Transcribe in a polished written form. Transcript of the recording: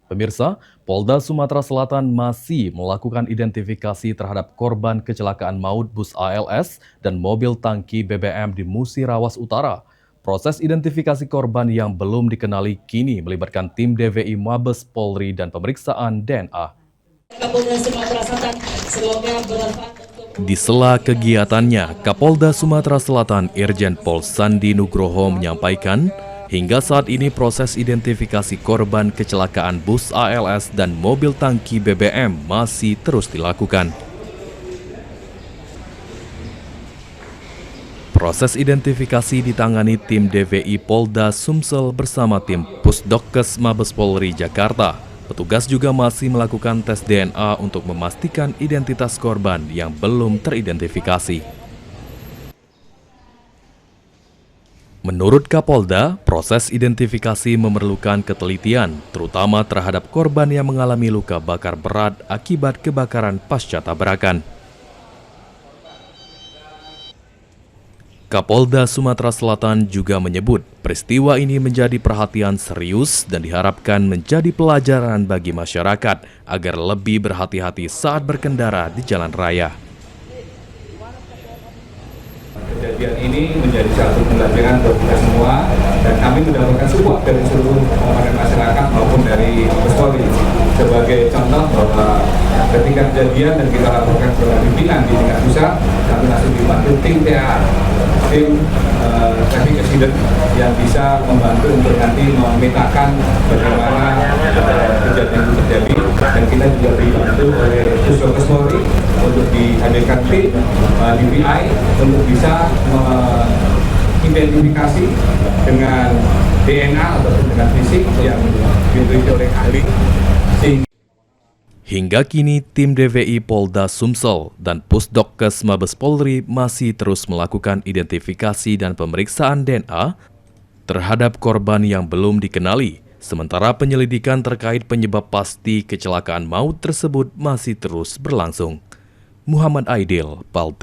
Pemirsa, Polda Sumatera Selatan masih melakukan identifikasi terhadap korban kecelakaan maut bus ALS dan mobil tangki BBM di Musirawas Utara. Proses identifikasi korban yang belum dikenali kini melibatkan tim DVI Mabes Polri dan pemeriksaan DNA. Kapolda Sumatera Selatan, semoga bermanfaat. Di sela kegiatannya, Kapolda Sumatera Selatan Irjen Pol Sandi Nugroho menyampaikan, hingga saat ini proses identifikasi korban kecelakaan bus ALS dan mobil tangki BBM masih terus dilakukan. Proses identifikasi ditangani tim DVI Polda Sumsel bersama tim Pusdokkes Mabes Polri Jakarta. Petugas juga masih melakukan tes DNA untuk memastikan identitas korban yang belum teridentifikasi. Menurut Kapolda, proses identifikasi memerlukan ketelitian, terutama terhadap korban yang mengalami luka bakar berat akibat kebakaran pasca tabrakan. Kapolda Sumatera Selatan juga menyebut peristiwa ini menjadi perhatian serius dan diharapkan menjadi pelajaran bagi masyarakat agar lebih berhati-hati saat berkendara di jalan raya. Kejadian ini menjadi satu pelajaran buat kita semua dan kami mendapatkan support dari seluruh komponen masyarakat maupun dari Mabes Polri sebagai contoh bahwa ketika kejadian dan kita laporkan ke pimpinan di tingkat pusat, kami langsung dibantu tim TA, tim traffic accident yang bisa membantu untuk nanti memetakan bagaimana kejadian itu terjadi, dan kita juga dibantu oleh Pusdokkes Polri untuk dihadirkan tim DPI untuk bisa mengidentifikasi dengan DNA ataupun dengan fisik yang diberikan oleh ahli. Hingga kini, tim DVI Polda Sumsel dan Pusdokkes Mabes Polri masih terus melakukan identifikasi dan pemeriksaan DNA terhadap korban yang belum dikenali, sementara penyelidikan terkait penyebab pasti kecelakaan maut tersebut masih terus berlangsung. Muhammad Aidil, PAL TV.